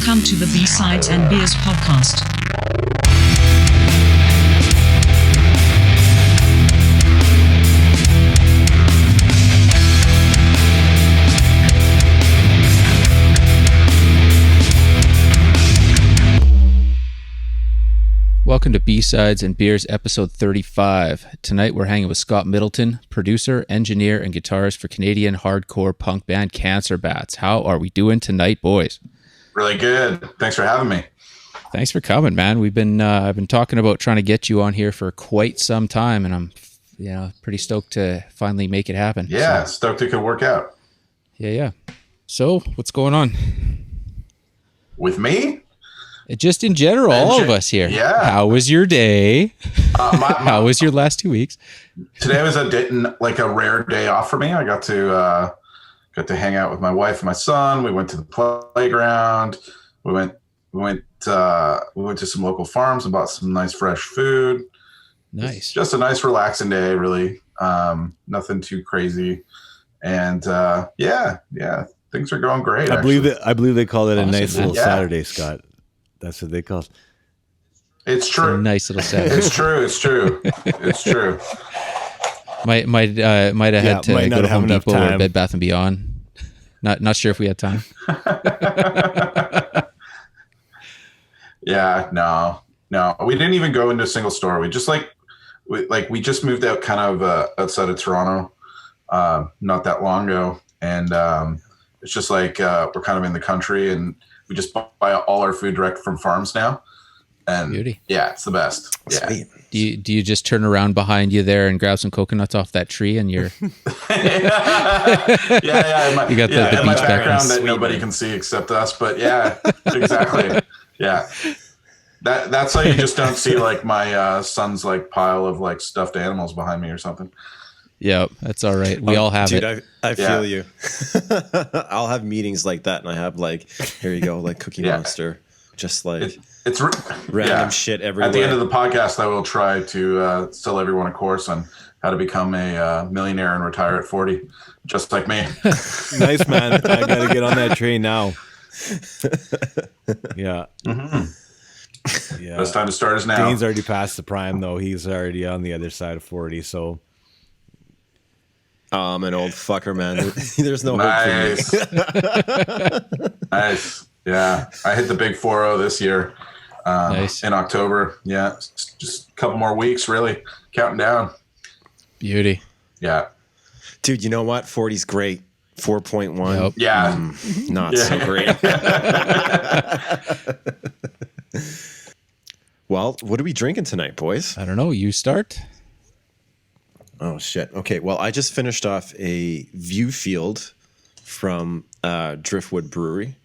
Welcome to the B-Sides and Beers podcast. Welcome to B-Sides and Beers episode 35. Tonight we're hanging with Scott Middleton, producer, engineer, and guitarist for Canadian hardcore punk band Cancer Bats. How are we doing tonight, boys? Really good. Thanks for having me. Thanks for coming, man. I've been talking about trying to get you on here for quite some time, and I'm pretty stoked to finally make it happen. Yeah, stoked it could work out. Yeah. So, what's going on? With me? Just in general, all of us here. Yeah. How was your day? How was your last 2 weeks? Today was a rare day off for me. I got to hang out with my wife and my son. We went to the playground. We went to some local farms and bought some nice fresh food. Nice. It's just a nice relaxing day, really. Nothing too crazy. And things are going great. I believe they call it a nice little Saturday, Scott. That's what they call it. It's true. A nice little Saturday. It's true. Might have had to go to Home Depot or Bed Bath & Beyond. Not sure if we had time. Yeah, no. We didn't even go into a single store. We just we just moved out kind of outside of Toronto not that long ago, and it's just we're kind of in the country, and we just buy all our food direct from farms now. And beauty. Yeah, it's the best. Yeah. Sweet. Do you just turn around behind you there and grab some coconuts off that tree and you're yeah. You got the beach my background that Sweet, nobody can see except us. But yeah, exactly. Yeah. That's how you just don't see my son's pile of stuffed animals behind me or something. Yeah, that's all right. We all have it. I feel you. I'll have meetings like that, and I have here you go, Cookie Monster, just it's random shit everywhere. At the end of the podcast, I will try to sell everyone a course on how to become a millionaire and retire at 40, just like me. Nice, man. I got to get on that train now. Yeah. Mm-hmm. Yeah. Best time to start is now. Dane's already past the prime, though. He's already on the other side of 40, so... I'm an old fucker, man. There's no hope for me. Nice. Yeah. I hit the big 4-0 this year in October. Yeah. Just a couple more weeks, really. Counting down. Beauty. Yeah. Dude, you know what? 40's great. 4.1. Yep. Yeah. Not so great. Well, what are we drinking tonight, boys? I don't know. You start. Oh, shit. Okay, well, I just finished off a Viewfield from Driftwood Brewery.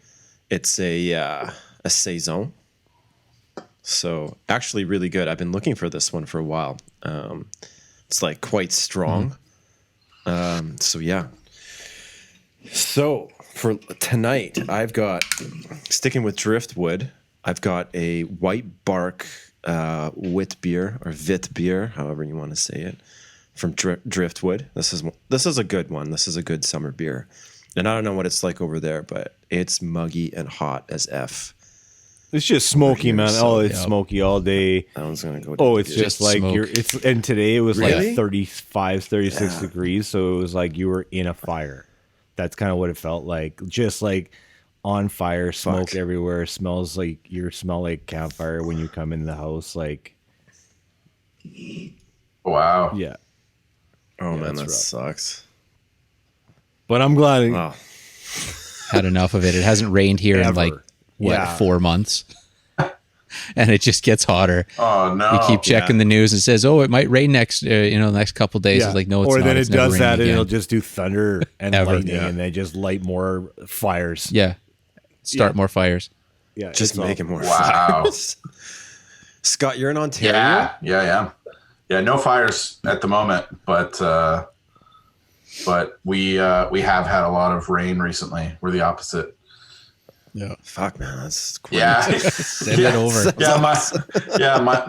It's a Saison. So, actually really good. I've been looking for this one for a while. It's quite strong. So, yeah. So, for tonight, I've got, sticking with Driftwood, I've got a White Bark wit beer, or Vit beer, however you want to say it, from Driftwood. This is a good one. This is a good summer beer. And I don't know what it's like over there, but it's muggy and hot as F. It's just smoky, man. It's smoky all day. That one's going to go down. It's just smoke. and today it was really? 35, 36 degrees, so it was you were in a fire. That's kind of what it felt like. Just on fire, smoke everywhere. Smells you smell like campfire when you come in the house. Wow. Yeah. Oh, yeah, man, that rough. Sucks. But I'm glad had enough of it. It hasn't rained here in 4 months. And it just gets hotter. Oh, no. You keep checking the news and it says, it might rain next couple of days. Yeah. It's no, it's or not. then It's it does that again. and it'll just do thunder and lightning and they just light more fires. Yeah. Start more fires. Yeah. Just making more wow. fires. Scott, you're in Ontario? Yeah. Yeah, no fires at the moment, but we have had a lot of rain recently. We're the opposite. Yeah. Fuck, man, that's great. Yeah. Send it over.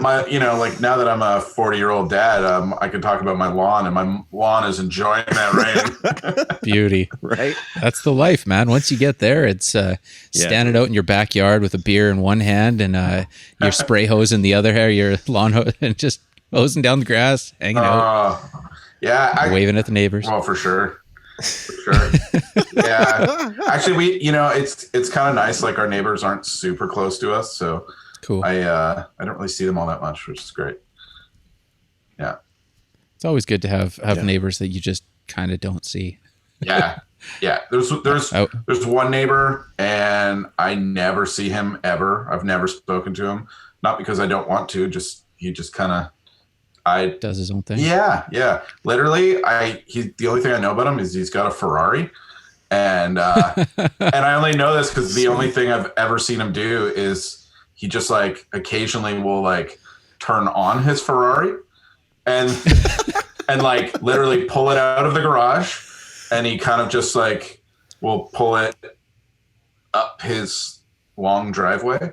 My you know, like now that I'm a 40-year-old dad, I can talk about my lawn, and my lawn is enjoying that rain. Beauty. Right? That's the life, man. Once you get there, it's standing out in your backyard with a beer in one hand and your spray hose in the other hair, your lawn hose, and just hosing down the grass, hanging out, waving at the neighbors. Well, for sure. Yeah. Actually, it's kind of nice. Like, our neighbors aren't super close to us, so Cool. I don't really see them all that much, which is great. Yeah. It's always good to have neighbors that you just kind of don't see. Yeah. There's one neighbor, and I never see him ever. I've never spoken to him, not because I don't want to. He just kind of. Does his own thing. Yeah. Literally, the only thing I know about him is he's got a Ferrari, and I only know this because the only thing I've ever seen him do is he just like occasionally will like turn on his Ferrari, and like literally pull it out of the garage, and he kind of just like will pull it up his long driveway.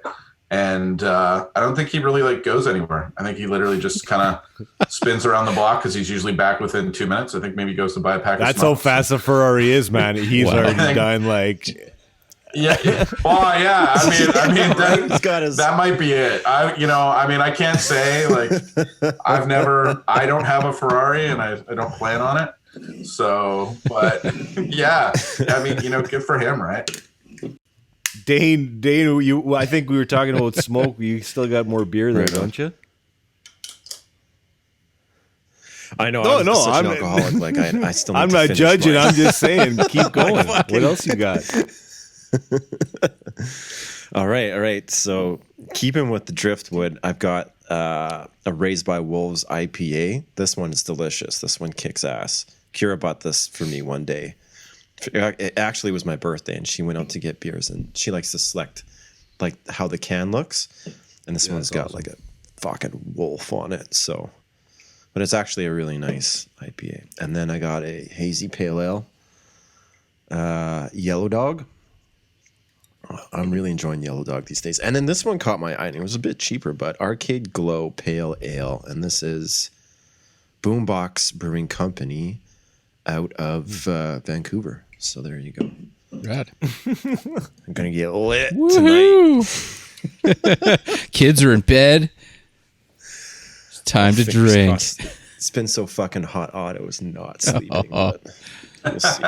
And I don't think he really like goes anywhere. I think he literally just kind of spins around the block because he's usually back within 2 minutes. I think maybe he goes to buy a pack of That's smokes. how fast a Ferrari is, man. He's already done like. Yeah. Well, yeah. I mean, that might be it. I can't say like I don't have a Ferrari, and I don't plan on it. So, but yeah, I mean, good for him, right? Dane, I think we were talking about smoke. You still got more beer there, don't you? I know. No, I'm an alcoholic. Like I still. Need I'm to not finish judging. mine. I'm just saying, keep going. What else you got? All right. So keeping with the driftwood, I've got a Raised by Wolves IPA. This one is delicious. This one kicks ass. Kira bought this for me one day. It actually was my birthday, and she went out to get beers, and she likes to select like how the can looks, and this one's got like a fucking wolf on it. So, but it's actually a really nice IPA. And then I got a hazy pale ale, Yellow Dog. I'm really enjoying Yellow Dog these days. And then this one caught my eye, and it was a bit cheaper, but Arcade Glow Pale Ale, and this is Boombox Brewing Company out of Vancouver. So there you go. Rad. I'm gonna get lit tonight. Kids are in bed. It's time to drink. Crossed. It's been so fucking hot. I was not sleeping. But we'll see.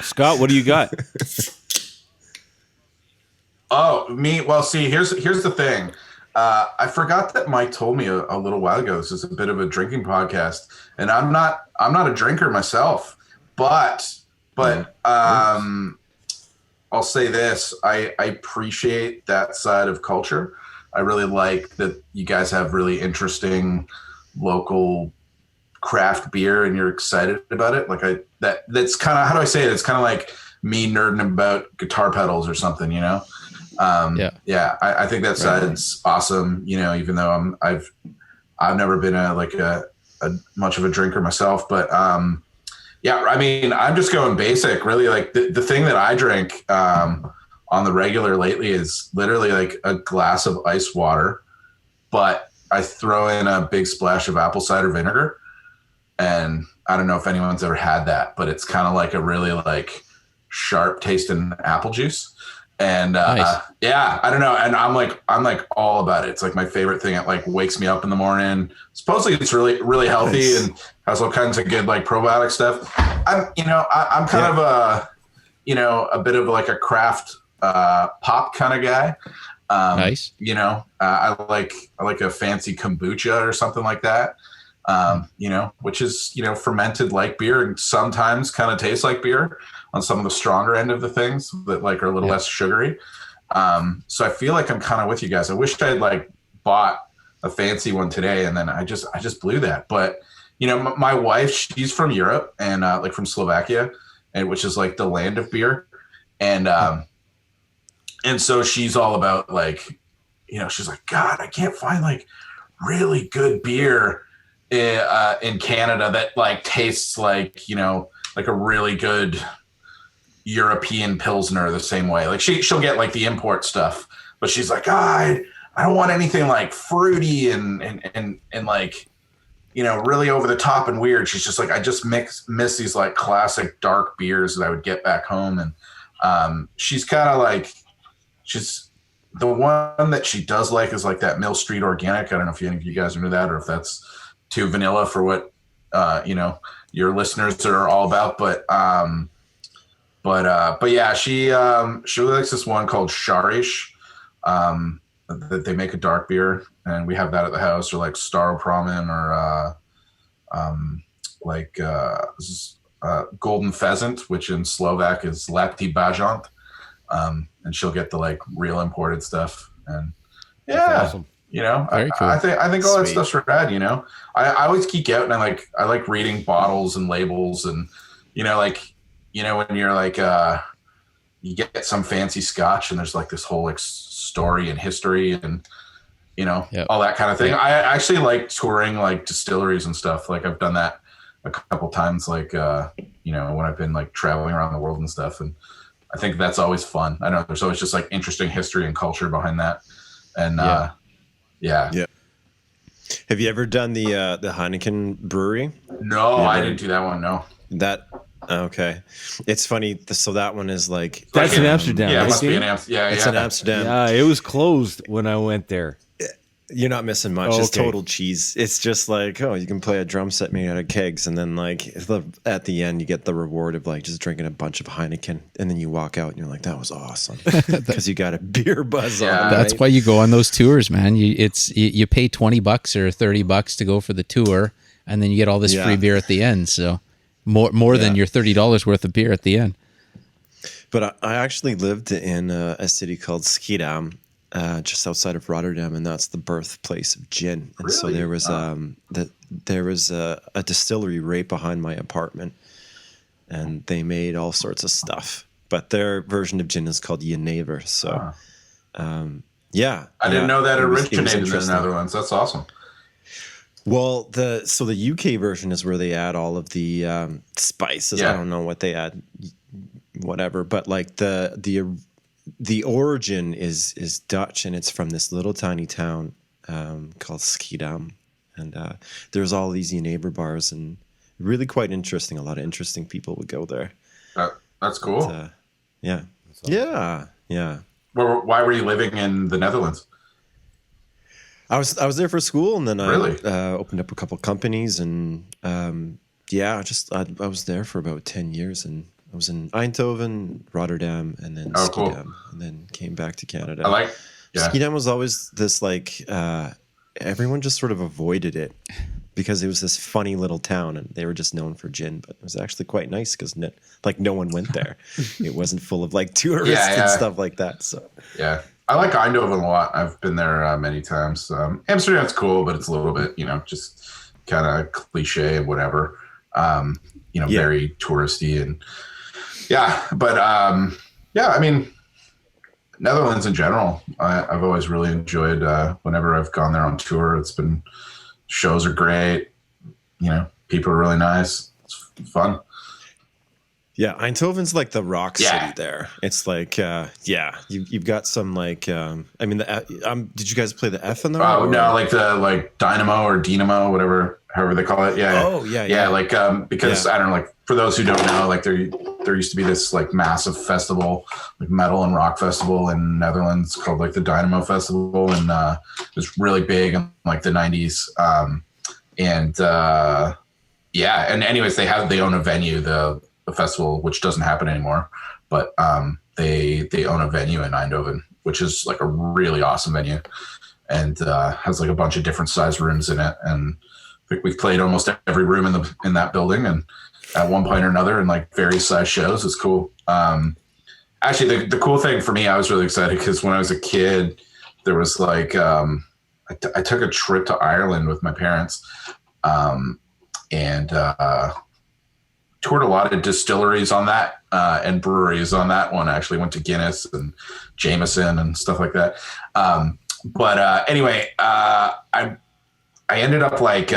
Scott, what do you got? Oh, me. Well, see, here's the thing. I forgot that Mike told me a little while ago. This is a bit of a drinking podcast, and I'm not a drinker myself, but I'll say this: I appreciate that side of culture. I really like that you guys have really interesting local craft beer, and you're excited about it. Like that's kind of, how do I say it? It's kind of like me nerding about guitar pedals or something, I think that side's awesome. Even though I've never been a much of a drinker myself, but I mean, I'm just going basic. Really, like the thing that I drink on the regular lately is literally like a glass of ice water, but I throw in a big splash of apple cider vinegar. And I don't know if anyone's ever had that, but it's kind of like a really like sharp tasting apple juice. And nice. I don't know. And I'm like all about it. It's like my favorite thing. It like wakes me up in the morning. Supposedly it's really, really healthy and has all kinds of good like probiotic stuff. I'm kind of a bit of like a craft pop kind of guy. Nice. I like a fancy kombucha or something like that. Which is, fermented like beer and sometimes kind of tastes like beer on some of the stronger end of the things that like are a little less sugary. So I feel like I'm kind of with you guys. I wish I had like bought a fancy one today, and then I just blew that. But, my wife, she's from Europe and like from Slovakia, and which is like the land of beer. And so she's all about like, she's like, God, I can't find like really good beer in Canada that like tastes like, like a really good European Pilsner the same way. Like she'll get like the import stuff, but she's like, I don't want anything like fruity and like, you know, really over the top and weird. She's just like, I just miss these like classic dark beers that I would get back home. And she's kind of like, she's the one that she does like is like that Mill Street Organic. I don't know if any of you guys are into that or if that's too vanilla for what, you know, your listeners are all about. But yeah, she really likes this one called Sharish, that they make a dark beer, and we have that at the house, or like Staropramen, or Golden Pheasant, which in Slovak is Lapti Bajant. And she'll get the like real imported stuff, and yeah, awesome. You know, cool. I think all that stuff's rad. You know, I always geek out, and I like reading bottles and labels, and you know, like, you know, when you're like you get some fancy scotch and there's like this whole like story and history and, you know, all that kind of thing. I actually like touring like distilleries and stuff. Like I've done that a couple times, like, you know, when I've been like traveling around the world and stuff. And I think that's always fun. I know there's always just like interesting history and culture behind that. And yeah. Have you ever done the Heineken brewery? No, I didn't do that one. No. Okay. It's funny. So that one is like, that's in Amsterdam. Yeah, right? it must be in Amsterdam. It's in Amsterdam. Yeah, it was closed when I went there. You're not missing much. It's total cheese. It's just like, you can play a drum set made out of kegs, and then like at the end you get the reward of like just drinking a bunch of Heineken, and then you walk out and you're like, that was awesome, because you got a beer buzz on. That's why you go on those tours, man. You pay $20 or $30 to go for the tour, and then you get all this free beer at the end. So more than your $30 worth of beer at the end. But I actually lived in a city called Schiedam, just outside of Rotterdam, and that's the birthplace of gin. And so there was a distillery right behind my apartment, and they made all sorts of stuff. But their version of gin is called Jenever. So, I didn't know that originated in the Netherlands. That's awesome. Well, the UK version is where they add all of the spices. Yeah. I don't know what they add, whatever. But like the origin is Dutch, and it's from this little tiny town called Schiedam, and there's all these Jenever bars, and really quite interesting. A lot of interesting people would go there. That's cool. But, yeah. Awesome. Yeah. Why were you living in the Netherlands? I was there for school, and then I opened up a couple companies, and I was there for about 10 years, and I was in Eindhoven, Rotterdam, and then Schiedam, and then came back to Canada. Schiedam was always this like everyone just sort of avoided it because it was this funny little town, and they were just known for gin. But it was actually quite nice because no one went there. It wasn't full of like tourists and stuff like that. So I like Eindhoven a lot. I've been there many times. Amsterdam's cool, but it's a little bit, you know, just kind of cliche and whatever. Very touristy and. Yeah, but I mean, Netherlands in general, I've always really enjoyed whenever I've gone there on tour. Shows are great. You know, people are really nice. It's fun. Yeah, Eindhoven's like the rock city there. It's like, you've got some like, did you guys play the F in there? Oh, no, like the Dynamo or Dynamo, however they call it. Yeah. Oh, yeah. Like, because I don't know, like for those who don't know, like there used to be this like massive festival, like metal and rock festival in Netherlands called like the Dynamo Festival. And it was really big in like the 90s. And anyways, they own a venue, the festival, which doesn't happen anymore, but they own a venue in Eindhoven, which is like a really awesome venue, and has like a bunch of different size rooms in it. And I think we've played almost every room in that building, and at one point or another in like various size shows. It's cool. Actually, the cool thing for me, I was really excited because when I was a kid, there was like I took a trip to Ireland with my parents, and toured a lot of distilleries on that and breweries on that one. I actually went to Guinness and Jameson and stuff like that. Anyway, I ended up like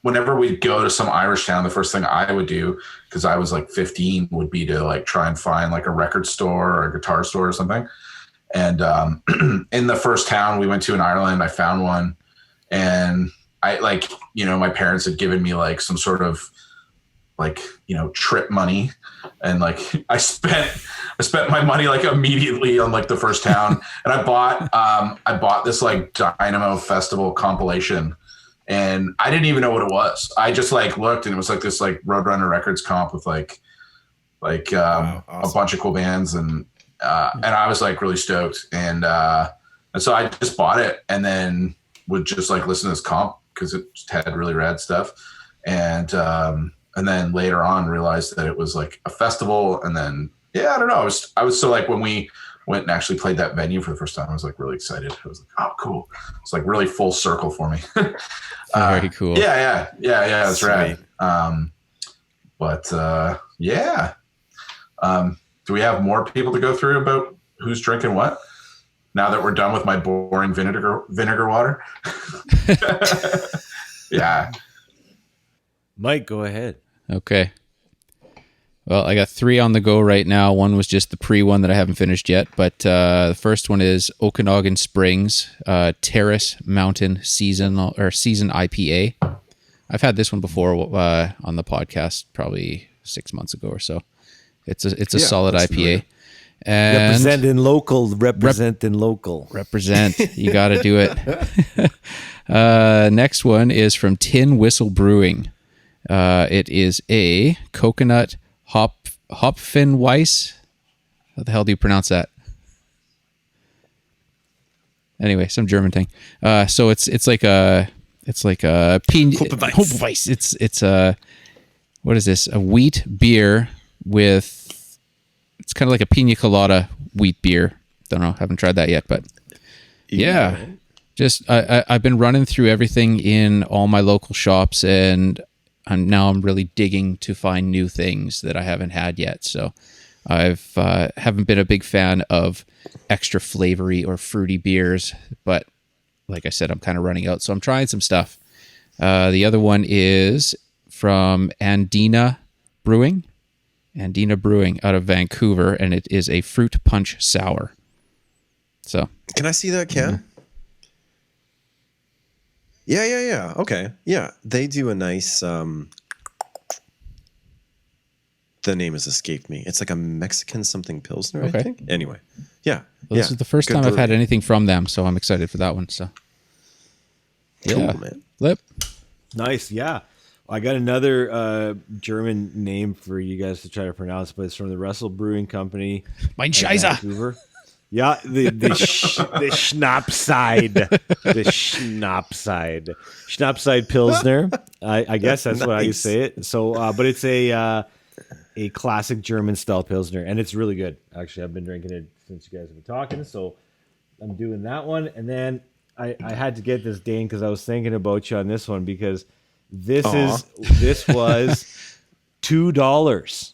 whenever we go to some Irish town, the first thing I would do, because I was like 15, would be to like try and find like a record store or a guitar store or something. And in the first town we went to in Ireland, I found one, and I like, you know, my parents had given me like some sort of like, you know, trip money, and like I spent my money like immediately on like the first town, and I bought this like Dynamo Festival compilation, and I didn't even know what it was. I just like looked, and it was like this like Roadrunner Records comp with like wow, awesome. A bunch of cool bands, and I was like really stoked, and so I just bought it, and then would just like listen to this comp because it just had really rad stuff, and then later on realized that it was like a festival, and then I don't know, I was so like when we went and actually played that venue for the first time, I was like really excited. I was like, oh cool, it's like really full circle for me. Very cool. Yeah, that's right. Do we have more people to go through about who's drinking what now that we're done with my boring vinegar water? Yeah. Mike, go ahead. Okay. Well, I got 3 on the go right now. One was just the one that I haven't finished yet, but the first one is Okanagan Springs Terrace Mountain Season IPA. I've had this one before on the podcast, probably 6 months ago or so. It's a solid IPA. Familiar. And representing local. Represent. You got to do it. Next one is from Tin Whistle Brewing. It is a coconut Hopfenweiss. How the hell do you pronounce that? Anyway, some German thing. So it's like a Hopfenweiss. It's a, what is this? A wheat beer with, it's kind of like a pina colada wheat beer. Don't know, haven't tried that yet, but yeah. Just I've been running through everything in all my local shops, and I'm really digging to find new things that I haven't had yet. So I've haven't been a big fan of extra flavory or fruity beers, but like I said, I'm kind of running out. So I'm trying some stuff. The other one is from Andina Brewing out of Vancouver, and it is a fruit punch sour. So can I see that can? Mm-hmm. Yeah. Okay. Yeah. They do a nice, the name has escaped me. It's like a Mexican something Pilsner, okay. I think. Anyway. Yeah. Well, this is the first time I've had anything from them, so I'm excited for that one. So cool, man. Flip. Nice. Yeah. I got another German name for you guys to try to pronounce, but it's from the Russell Brewing Company. Mein Scheiße. Vancouver. Yeah, the Schnapside. The Schnapside Pilsner. I guess that's what I say it. So, but it's a classic German style Pilsner, and it's really good. Actually, I've been drinking it since you guys have been talking, so I'm doing that one. And then I had to get this, Dane, because I was thinking about you on this one, because this was $2.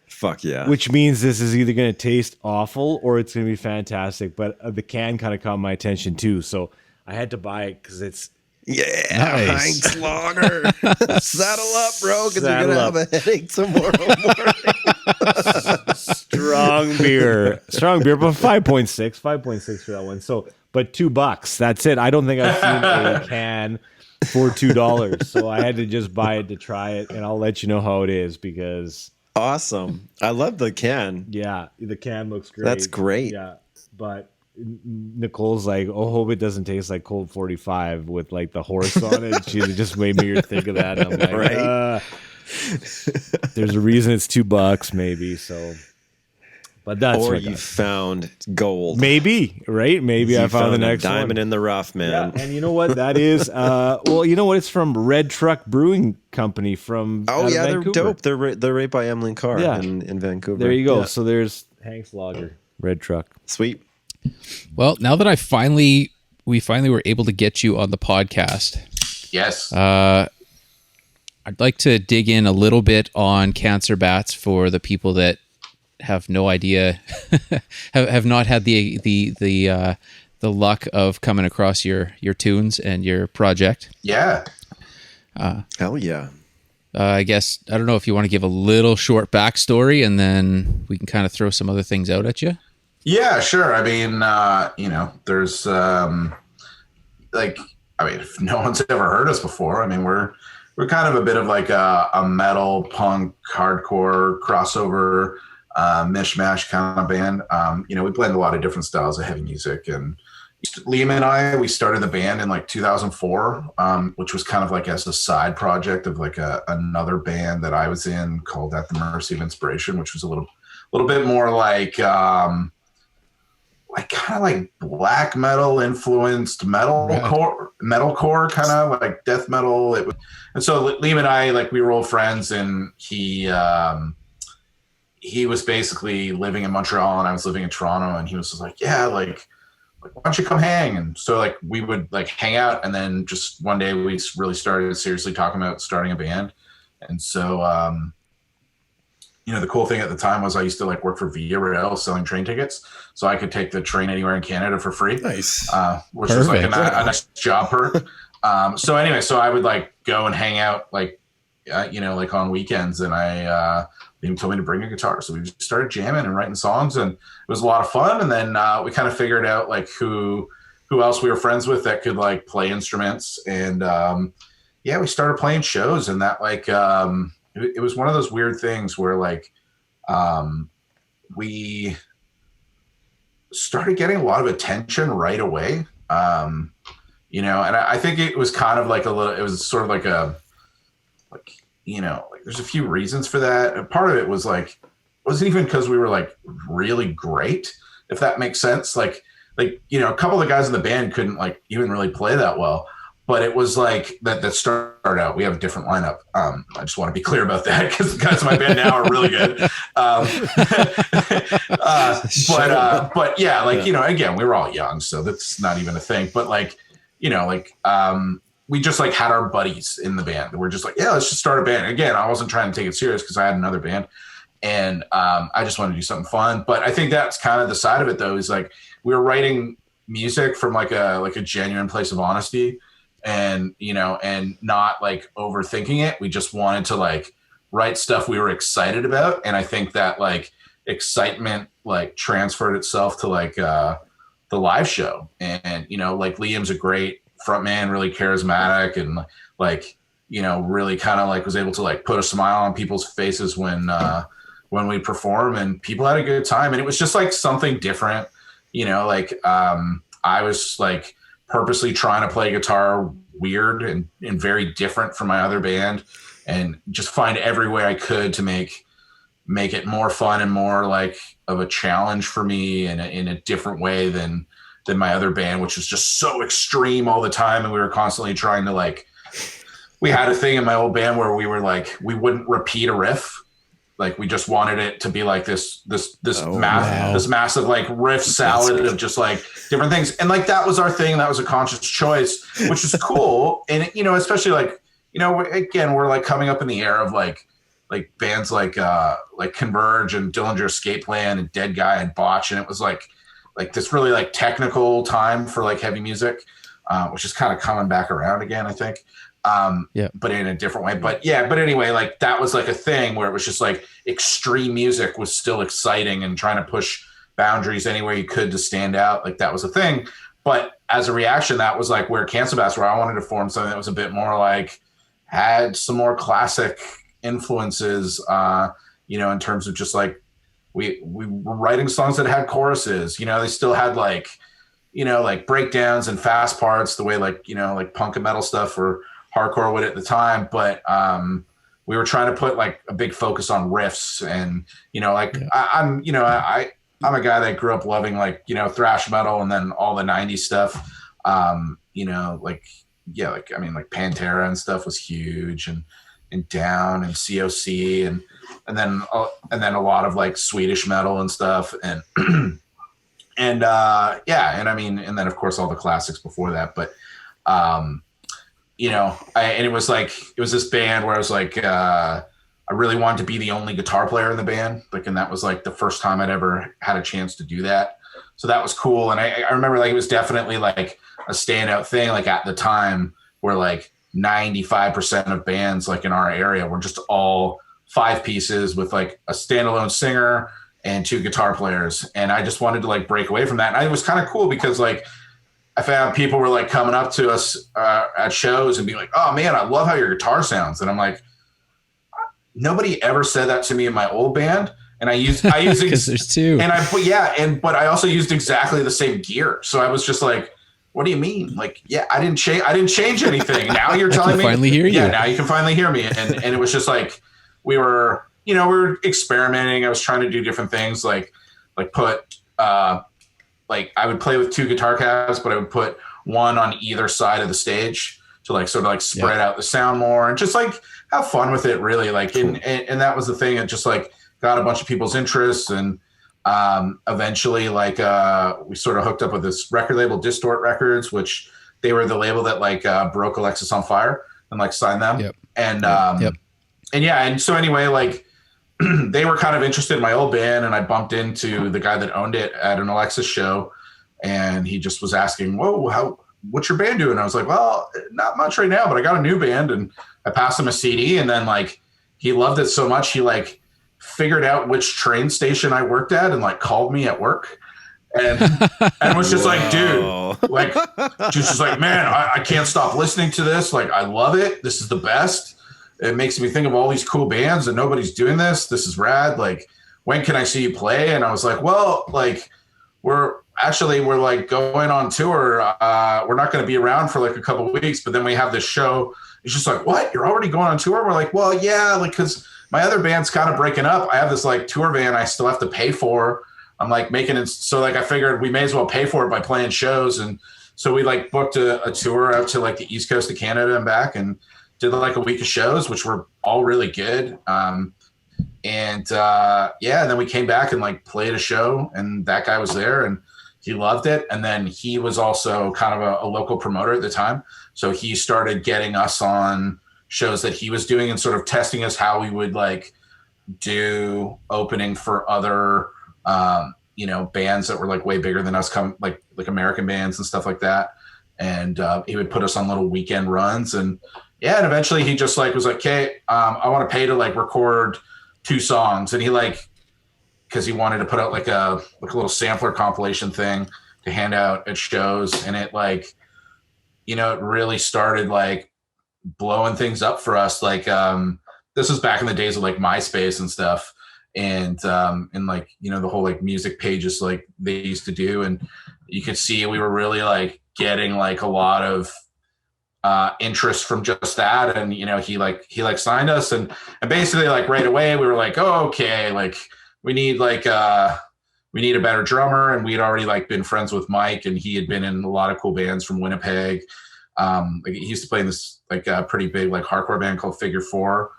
Fuck yeah. Which means this is either going to taste awful or it's going to be fantastic. But the can kind of caught my attention too. So I had to buy it because it's... nice. Heinz Lager. Saddle up, bro, because you're going to have a headache tomorrow morning. Strong beer, but 5.6 for that one. So, but $2. That's it. I don't think I've seen a can for $2. So I had to just buy it to try it, and I'll let you know how it is because... Awesome. I love the can. Yeah, the can looks great. That's great. Yeah, but Nicole's like, oh, hope it doesn't taste like Cold 45 with like the horse on it. She just made me think of that. And I'm like, right? There's a reason it's $2 maybe. So, but that's or you found gold. Maybe, right? Maybe I found the next diamond in the rough, man. Yeah, and you know what that is? Well, you know what? It's from Red Truck Brewing Company from they're Vancouver. dope. They're right by Emlyn Carr in Vancouver. There you go. Yeah. So there's Hank's Lager, Red Truck. Sweet. Well, now that we finally were able to get you on the podcast. Yes. I'd like to dig in a little bit on cancer bats for the people that have no idea, have not had the luck of coming across your tunes and your project. Yeah. Hell yeah. I guess, I don't know if you want to give a little short backstory and then we can kind of throw some other things out at you. Yeah, sure. I mean, there's if no one's ever heard us before, I mean, we're kind of a bit of like a metal, punk, hardcore crossover, mishmash kind of band. We blend a lot of different styles of heavy music. And Liam and I, we started the band in like 2004, which was kind of like as a side project of like another band that I was in called At the Mercy of Inspiration, which was a little bit more like kind of like black metal influenced metalcore kind of like death metal. And so Liam and I, like, we were old friends, and he was basically living in Montreal and I was living in Toronto, and he was just like, yeah, like why don't you come hang? And so like we would like hang out, and then just one day we really started seriously talking about starting a band. And so the cool thing at the time was I used to like work for Via Rail selling train tickets, so I could take the train anywhere in Canada for free. Nice. Which was like a nice job perk. So I would like go and hang out like on weekends, and Liam told me to bring a guitar, so we just started jamming and writing songs, and it was a lot of fun. And then we kind of figured out like who else we were friends with that could like play instruments, and we started playing shows, and that like it was one of those weird things where like we started getting a lot of attention right away, and I think it was kind of like it was sort of like there's a few reasons for that. And part of it was like, it wasn't even because we were like really great, if that makes sense. Like, a couple of the guys in the band couldn't like even really play that well, but it was like that started out. We have a different lineup. I just want to be clear about that because the guys in my band now are really good. But yeah, like, again, we were all young, so that's not even a thing. But like, we just like had our buddies in the band. We're just like, yeah, let's just start a band. Again, I wasn't trying to take it serious because I had another band, and I just wanted to do something fun. But I think that's kind of the side of it, though, is like we were writing music from like a genuine place of honesty, and and not like overthinking it. We just wanted to like write stuff we were excited about, and I think that like excitement like transferred itself to like the live show. And like Liam's a great frontman, really charismatic, and like really kind of like was able to like put a smile on people's faces when we perform, and people had a good time. And it was just like something different, I was like purposely trying to play guitar weird and very different from my other band, and just find every way I could to make it more fun and more like of a challenge for me in a different way than my other band, which was just so extreme all the time. And we were constantly trying to like, we had a thing in my old band where we were like, we wouldn't repeat a riff. Like we just wanted it to be like this massive like riff salad of just like different things. And like, that was our thing. That was a conscious choice, which is cool. And, especially like, again, we're like coming up in the era of like bands like Converge and Dillinger Escape Plan and Dead Guy and Botch. And it was like this really like technical time for like heavy music, which is kind of coming back around again, I think. But in a different way. But anyway, like that was like a thing where it was just like extreme music was still exciting, and trying to push boundaries anywhere you could to stand out. Like that was a thing. But as a reaction, that was like where Cancel Bass, where I wanted to form something that was a bit more like, had some more classic influences, in terms of just like, we were writing songs that had choruses, they still had like, like breakdowns and fast parts the way like, like punk and metal stuff or hardcore would at the time. But we were trying to put like a big focus on riffs, and, I'm a guy that grew up loving like, thrash metal and then all the 90s stuff. Like Pantera and stuff was huge, and Down and COC and then a lot of like Swedish metal and stuff, and and I mean, and then of course all the classics before that. But and it was this band where I was like, I really wanted to be the only guitar player in the band, like, and that was like the first time I'd ever had a chance to do that. So that was cool. And I remember like it was definitely like a standout thing, like at the time, where like 95% of bands like in our area were just all 5 pieces with like a standalone singer and 2 guitar players. And I just wanted to like break away from that. And it was kind of cool because like I found people were like coming up to us at shows and being like, "Oh man, I love how your guitar sounds." And I'm like, nobody ever said that to me in my old band. And I used because there's 2. And but I also used exactly the same gear. So I was just like, what do you mean? Like, yeah, I didn't change anything. Now you're telling me finally hear you. Yeah, now you can finally hear me. And it was just like we were experimenting. I was trying to do different things, like put like I would play with 2 guitar cabs, but I would put one on either side of the stage to like sort of like spread out the sound more and just like have fun with it, really. Like, and that was the thing. It just like got a bunch of people's interests, and eventually like we sort of hooked up with this record label, Distort Records, which they were the label that like broke Alexis on Fire and like signed them. Yep. And and yeah, and so anyway, like they were kind of interested in my old band, and I bumped into the guy that owned it at an Alexis show, and he just was asking, "Whoa, what's your band doing?" I was like, "Well, not much right now, but I got a new band." And I passed him a CD, and then like he loved it so much he like figured out which train station I worked at and like called me at work, and was just like, "Dude," like just like, "Man, I can't stop listening to this. Like, I love it. This is the best. It makes me think of all these cool bands and nobody's doing this. This is rad. Like, when can I see you play?" And I was like, "Well, like we're like going on tour. We're not going to be around for like a couple of weeks, but then we have this show." He's just like, "What? You're already going on tour?" We're like, "Well, yeah, like because my other band's kind of breaking up. I have this like tour van I still have to pay for. I'm like making it, so like I figured we may as well pay for it by playing shows." And so we like booked a tour out to like the East Coast of Canada and back, and did like a week of shows, which were all really good. And then we came back and like played a show, and that guy was there and he loved it. And then he was also kind of a local promoter at the time. So he started getting us on shows that he was doing and sort of testing us how we would like do opening for other, bands that were like way bigger than us, like American bands and stuff like that. And he would put us on little weekend runs, and eventually he just like was like, "Okay, I want to pay to like record 2 songs." And he like, because he wanted to put out like a little sampler compilation thing to hand out at shows, and it like, it really started like blowing things up for us. Like this was back in the days of like MySpace and stuff, and like the whole like music pages like they used to do, and you could see we were really like getting like a lot of interest from just that. And he signed us, and basically like right away we were like, "Oh, okay, like we need a better drummer." And we had already like been friends with Mike, and he had been in a lot of cool bands from Winnipeg. Like he used to play in this like pretty big like hardcore band called Figure 4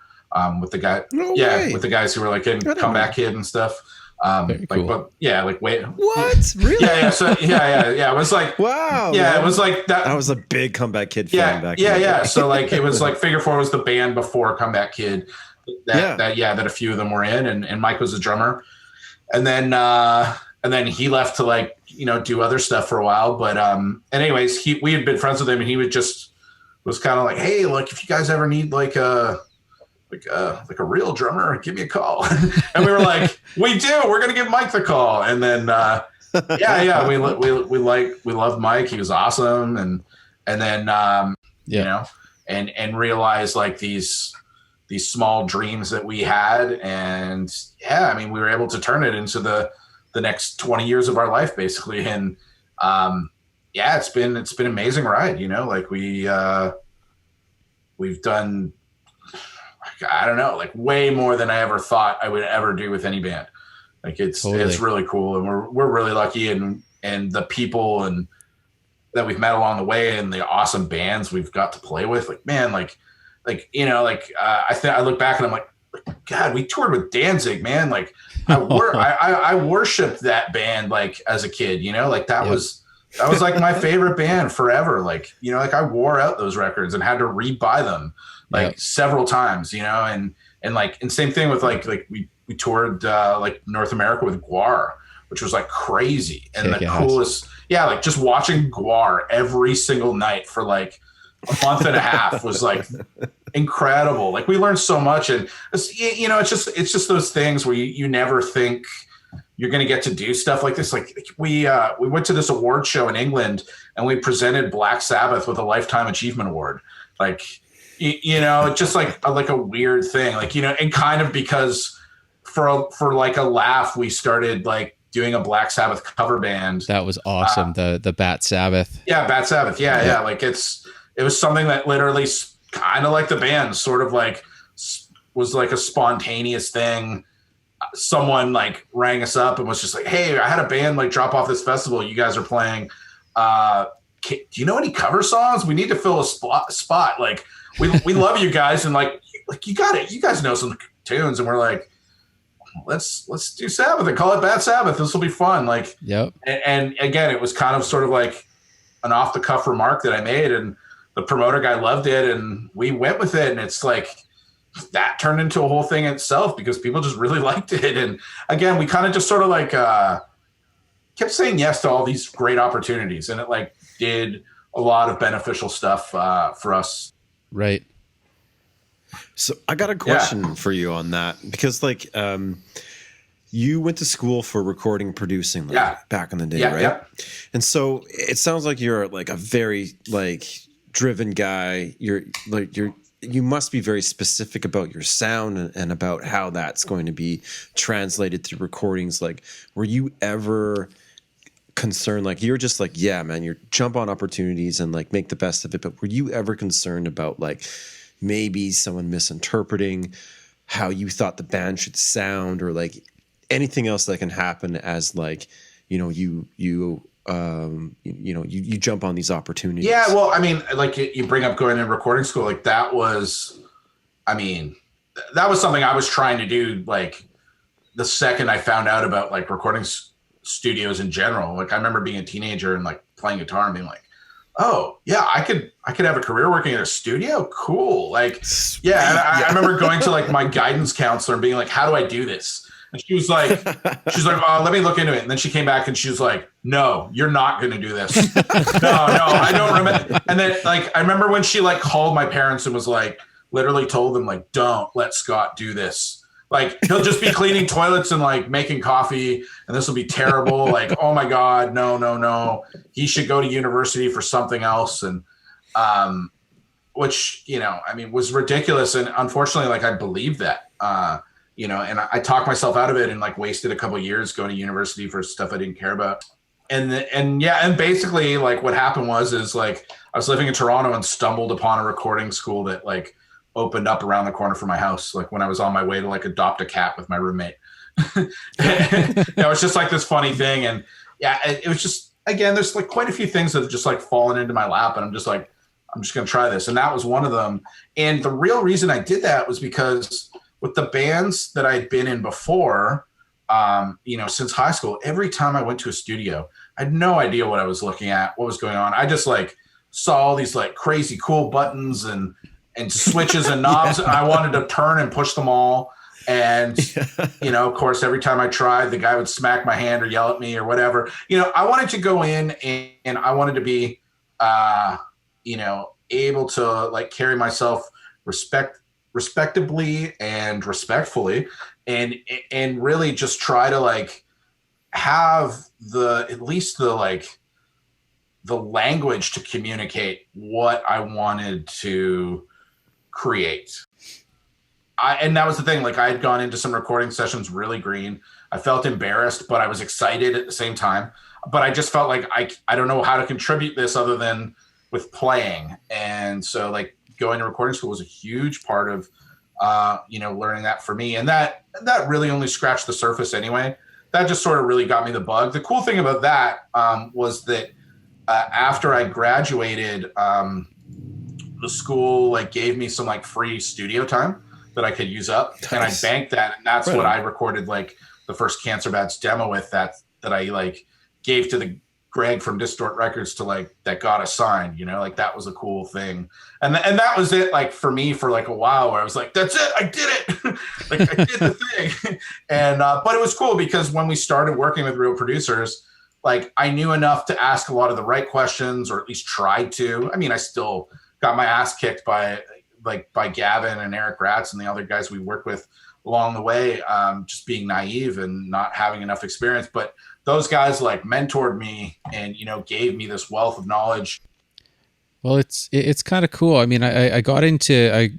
with the guy with the guys who were like in Comeback Kid and stuff. Very cool. But yeah, like wait, what? Really? Yeah. So yeah. It was like, wow. Yeah, man. It was like that. I was a big Comeback Kid fan back. Yeah. So like it was like Figure 4 was the band before Comeback Kid. That a few of them were in, and Mike was a drummer, and then he left to like do other stuff for a while. But and anyways, we had been friends with him, and he was kind of like, "Hey, like if you guys ever need like a real drummer, give me a call." And we were like, "We do. We're gonna give Mike the call." And then we loved Mike. He was awesome. And then and realized like these small dreams that we had, and we were able to turn it into the next 20 years of our life basically. And it's been an amazing ride. Like we've done, I don't know, like way more than I ever thought I would ever do with any band. Like it's really cool, and we're really lucky, and the people and that we've met along the way, and the awesome bands we've got to play with. Like man, I look back and I'm like, God, we toured with Danzig, man. Like I worshipped that band like as a kid. Like that was like my favorite band forever. Like like I wore out those records and had to re-buy them several times, and same thing with like we toured like North America with Guar, which was like crazy. And the coolest, like just watching Guar every single night for like a month and a half was like incredible. Like we learned so much, and it's just those things where you never think you're going to get to do stuff like this. Like we went to this award show in England, and we presented Black Sabbath with a Lifetime Achievement Award. Like, just like a weird thing, like, and kind of because for like a laugh, we started like doing a Black Sabbath cover band. That was awesome. The Bat Sabbath. Yeah. Bat Sabbath. Yeah. Like it was something that literally kind of like the band sort of like was like a spontaneous thing. Someone like rang us up and was just like, "Hey, I had a band like drop off this festival. You guys are playing. Do you know any cover songs? We need to fill a spot. Like we love you guys, and like you got it. You guys know some tunes." And we're like, let's do Sabbath and call it Bad Sabbath. This will be fun. Like, yep. And again, it was kind of sort of like an off the cuff remark that I made, and the promoter guy loved it, and we went with it. And it's like that turned into a whole thing itself because people just really liked it. And again, we kind of just sort of like kept saying yes to all these great opportunities, and it like did a lot of beneficial stuff for us. Right. So I got a question for you on that, because like you went to school for recording, producing back in the day, right? Yeah. And so it sounds like you're like a very like driven guy. You must be very specific about your sound and about how that's going to be translated through recordings. Like, were you ever concerned, like you're just like, yeah, man, you jump on opportunities and like make the best of it, but were you ever concerned about like maybe someone misinterpreting how you thought the band should sound, or like anything else that can happen as like, you jump on these opportunities? Yeah, well, I mean, like you bring up going in recording school, like that was something I was trying to do. Like the second I found out about like recording studios in general, like I remember being a teenager and like playing guitar and being like, oh yeah, I could have a career working at a studio. Cool. Like, yeah. And I remember going to like my guidance counselor and being like, how do I do this? And she was like, let me look into it. And then she came back and she was like, no, you're not going to do this. No, I don't remember. And then like, I remember when she like called my parents and was like, literally told them like, don't let Scott do this. Like he'll just be cleaning toilets and like making coffee, and this will be terrible. Like, oh my God, no. He should go to university for something else. And, which, was ridiculous. And unfortunately, like I believed that, and I talked myself out of it and like wasted a couple of years going to university for stuff I didn't care about. And basically like what happened was like, I was living in Toronto and stumbled upon a recording school that like opened up around the corner from my house, like when I was on my way to like adopt a cat with my roommate. It was just like this funny thing. And yeah, it was just, again, there's like quite a few things that have just like fallen into my lap, and I'm just like, I'm just going to try this. And that was one of them. And the real reason I did that was because with the bands that I'd been in before, since high school, every time I went to a studio, I had no idea what I was looking at, what was going on. I just like saw all these like crazy cool buttons and switches and knobs, and I wanted to turn and push them all. And, of course, every time I tried, the guy would smack my hand or yell at me or whatever. I wanted to go in and I wanted to be, able to like carry myself respectably and respectfully, and really just try to like have at least the language to communicate what I wanted to create. And that was the thing. Like I had gone into some recording sessions really green. I felt embarrassed, but I was excited at the same time. But I just felt like I don't know how to contribute this other than with playing. And so like going to recording school was a huge part of learning that for me. And that really only scratched the surface anyway. That just sort of really got me the bug. The cool thing about that was that after I graduated, the school like gave me some like free studio time that I could use up. Nice. And I banked that, and that's what I recorded like the first Cancer Bats demo with, that I like gave to the Greg from Distort Records to like that got us signed. Like that was a cool thing. And that was it, like for me for like a while, where I was like, that's it, I did it. Like I did the thing. And but it was cool because when we started working with real producers, like I knew enough to ask a lot of the right questions, or at least try to. I mean, I still got my ass kicked by Gavin and Eric Ratz and the other guys we worked with along the way, just being naive and not having enough experience. But those guys like mentored me and, you know, gave me this wealth of knowledge. Well, it's kind of cool. I mean, I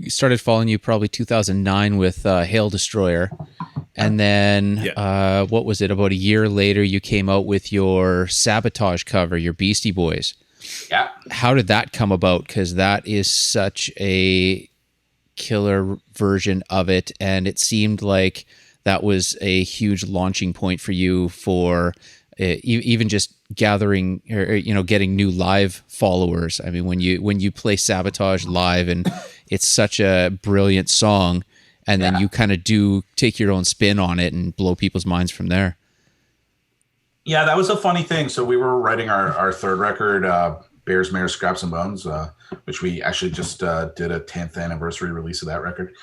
started following you probably 2009 with Hail Destroyer. And then, what was it? About a year later, you came out with your Sabotage cover, your Beastie Boys. Yeah. How did that come about? Because that is such a killer version of it. And it seemed like that was a huge launching point for you for even just gathering or, you know, getting new live followers. I mean, when you play Sabotage live and it's such a brilliant song, and then you kind of do take your own spin on it and blow people's minds from there. Yeah, that was a funny thing. So we were writing our third record, Bears, Mares, Scraps and Bones, which we actually just did a 10th anniversary release of that record.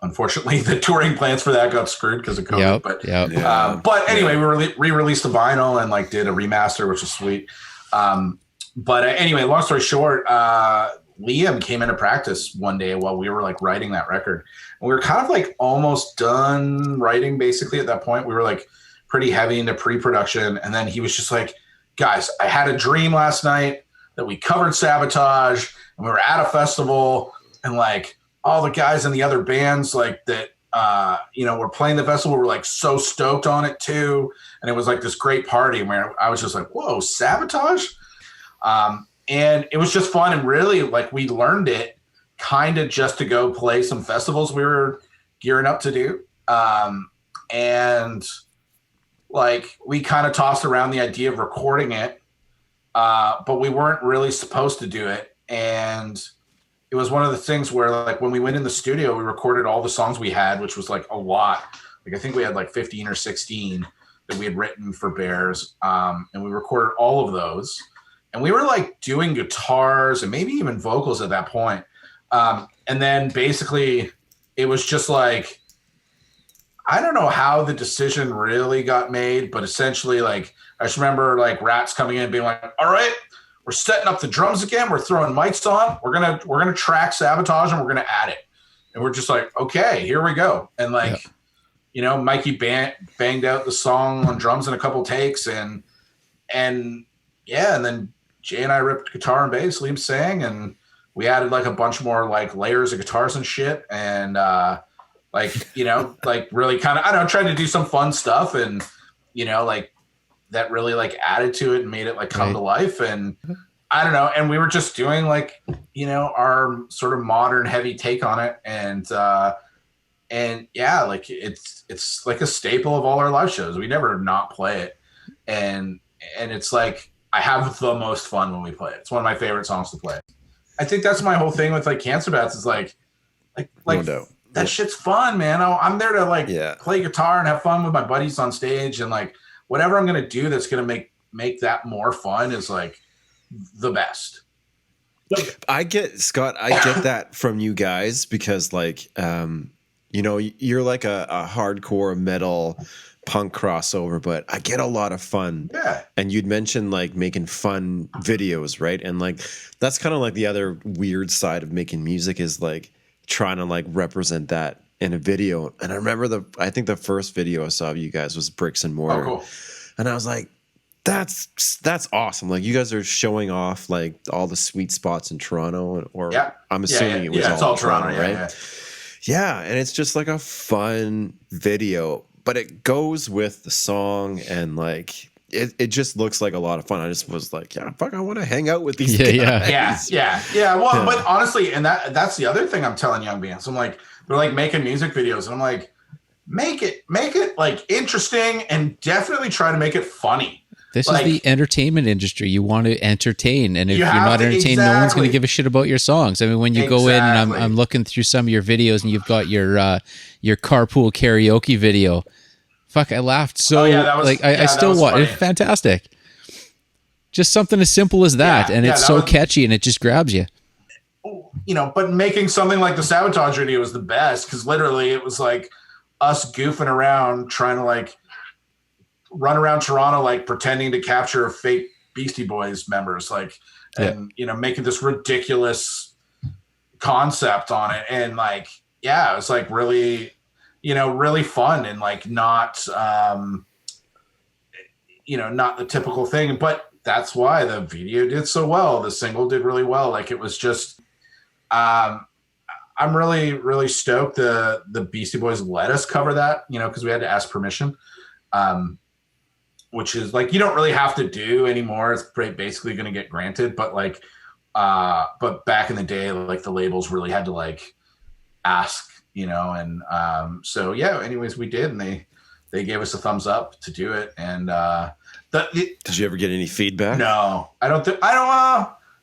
Unfortunately, the touring plans for that got screwed because of COVID. But anyway, we re-released the vinyl and like did a remaster, which was sweet. But anyway, long story short, Liam came into practice one day while we were like writing that record. And we were kind of like almost done writing basically at that point. We were like pretty heavy into pre-production. And then he was just like, guys, I had a dream last night that we covered Sabotage and we were at a festival and like all the guys in the other bands like that, you know, were playing the festival were like so stoked on it too. And it was like this great party where I was just like, whoa, Sabotage? And it was just fun. And really like we learned it kind of just to go play some festivals we were gearing up to do. And like we kind of tossed around the idea of recording it, but we weren't really supposed to do it. And it was one of the things where like when we went in the studio, we recorded all the songs we had, which was like a lot. Like I think we had like 15 or 16 that we had written for Bears. And we recorded all of those. And we were like doing guitars and maybe even vocals at that point. And then basically it was just like, I don't know how the decision really got made, but essentially like, I just remember like Rats coming in and being like, all right, we're setting up the drums again. We're throwing mics on. We're going to track Sabotage and we're going to add it. And we're just like, okay, here we go. And like, you know, Mikey banged out the song on drums in a couple takes and then Jay and I ripped guitar and bass, Liam sang, and we added like a bunch more like layers of guitars and shit. And like, you know, like really kind of, I don't know, tried to do some fun stuff and, you know, like that really like added to it and made it like come to life. And I don't know. And we were just doing like, you know, our sort of modern heavy take on it. And yeah, like it's like a staple of all our live shows. We never not play it. And it's like, I have the most fun when we play it. It's one of my favorite songs to play. I think that's my whole thing with like Cancer Bats is like no doubt. That shit's fun, man. I'm there to like play guitar and have fun with my buddies on stage and like whatever I'm gonna do that's gonna make that more fun is like the best. I get that from you guys because like you know, you're like a hardcore metal punk crossover, but I get a lot of fun. Yeah. And you'd mentioned like making fun videos, right? And like that's kind of like the other weird side of making music is like trying to like represent that in a video. And I remember I think the first video I saw of you guys was Bricks and Mortar. Oh, cool. And I was like, that's awesome. Like you guys are showing off like all the sweet spots in Toronto, or I'm assuming it was all Toronto, right? Yeah, and it's just like a fun video, but it goes with the song and like it just looks like a lot of fun. I just was like, yeah, fuck, I want to hang out with these guys. Yeah. Well, but honestly, and that's the other thing I'm telling young bands. I'm like, they're like making music videos, and I'm like, make it like interesting and definitely try to make it funny. This is the entertainment industry. You want to entertain, and if you're not entertained, no one's going to give a shit about your songs. I mean, when you go in, and I'm looking through some of your videos, and you've got your carpool karaoke video. Fuck, I laughed so. I still watch. It's fantastic. Just something as simple as that, and it's so catchy, and it just grabs you. You know, but making something like the Sabotage video was the best because literally it was like us goofing around trying to like run around Toronto, like pretending to capture a fake Beastie Boys members, like, and you know, making this ridiculous concept on it, and like, yeah, it was like really, you know, really fun, and like not, you know, not the typical thing, but that's why the video did so well. The single did really well. Like, it was just, I'm really, really stoked the Beastie Boys let us cover that, you know, because we had to ask permission, which is like, you don't really have to do anymore. It's basically going to get granted, but like, but back in the day, like the labels really had to like ask, you know, and so yeah. Anyways, we did, and they gave us a thumbs up to do it, and did you ever get any feedback? No, I don't.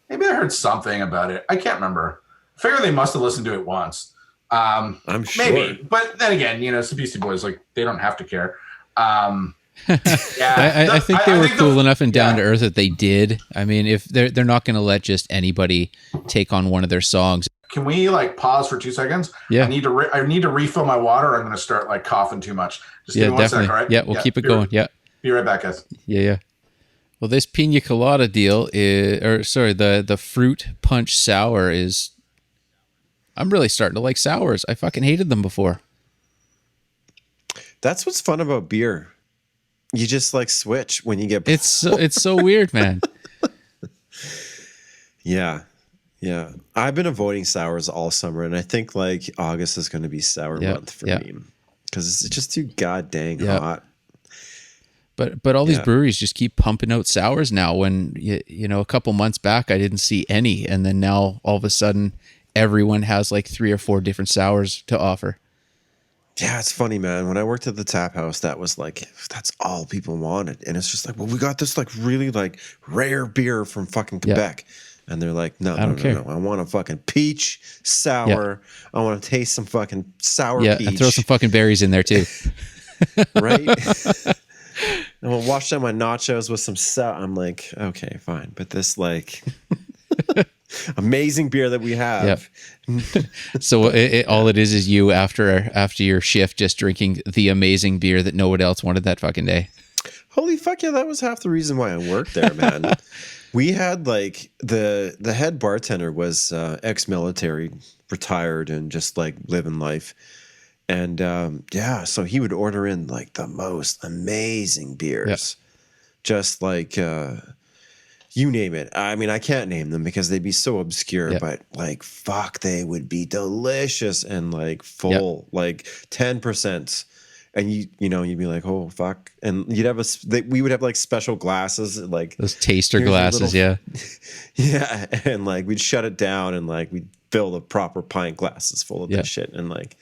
Maybe I heard something about it. I can't remember. I figure they must have listened to it once. I'm sure. Maybe, but then again, you know, it's the Beastie Boys. Like, they don't have to care. Yeah, I think they were cool enough and down to earth that they did. I mean, if they're not going to let just anybody take on one of their songs. Can we like pause for 2 seconds? Yeah. I need to refill my water. I'm going to start like coughing too much. Just give me 1 definitely. sec, all right? Yeah, we'll keep it going. Yeah. Be right back, guys. Yeah. Well, this pina colada deal the fruit punch sour is. I'm really starting to like sours. I fucking hated them before. That's what's fun about beer. You just like switch when you get. It's so weird, man. Yeah. I've been avoiding sours all summer, and I think like August is going to be sour month for me because it's just too goddamn hot. But all these breweries just keep pumping out sours now. When you know, a couple months back I didn't see any, and then now all of a sudden everyone has like 3 or 4 different sours to offer. Yeah, it's funny, man. When I worked at the tap house, that was like, that's all people wanted. And it's just like, well, we got this like really like rare beer from fucking Quebec. And they're like, no. I want a fucking peach sour. I want to taste some fucking sour peach. And throw some fucking berries in there too. Right? And we'll wash down my nachos with some sour. I'm like, okay, fine. But this like amazing beer that we have. So all it is you after your shift just drinking the amazing beer that no one else wanted that fucking day. Holy fuck yeah, that was half the reason why I worked there, man. We had like the head bartender was ex-military, retired, and just like living life. And so he would order in like the most amazing beers. Just like you name it. I mean, I can't name them because they'd be so obscure, but like, fuck, they would be delicious and like full, like 10%. And you know, you'd be like, oh fuck. And you'd have we would have like special glasses, like those taster glasses. Yeah. And like, we'd shut it down and like, we'd fill the proper pint glasses full of this shit. And like,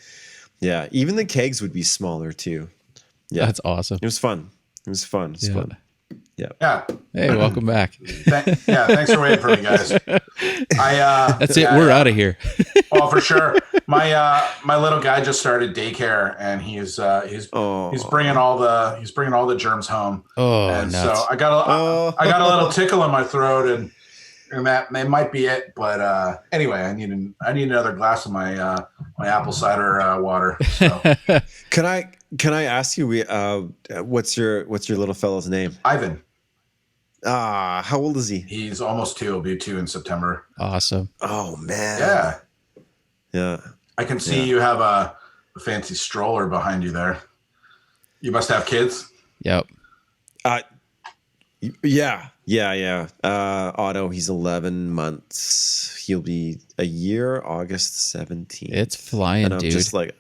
even the kegs would be smaller too. Yeah. That's awesome. It was fun. It's fun. Yeah. Hey, welcome back. Thanks for waiting for me, guys. That's it. We're out of here. Oh, for sure. My little guy just started daycare, and he's bringing all the germs home. Oh, and nuts. so I got a little tickle in my throat, and that might be it. But anyway, I need another glass of my apple cider water. So. Can I ask you, what's your little fellow's name? Ivan. How old is he? He's almost 2. He'll be 2 in September. Awesome. Oh man. Yeah. I can see you have a fancy stroller behind you there. You must have kids. Yep. Yeah. Otto, he's 11 months. He'll be a year, August 17th. It's flying, and I'm dude. just like,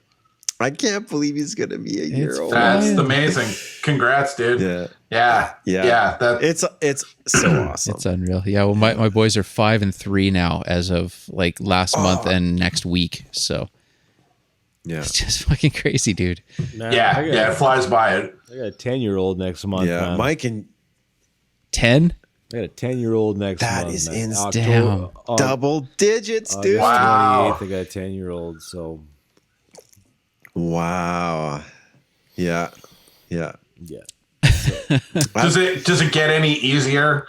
I can't believe he's gonna be a year old. That's amazing. Congrats, dude. Yeah. It's so awesome. It's unreal. Yeah. Well, my boys are 5 and 3 now, as of like last month and next week. So it's just fucking crazy, dude. Man, it flies by it. I got a 10-year-old next month. Yeah, man. Mike and 10. I got a 10-year-old next month. That is insane. Double digits, dude. Wow. 28th, I got a 10-year-old. So. Wow. Yeah. Does it get any easier?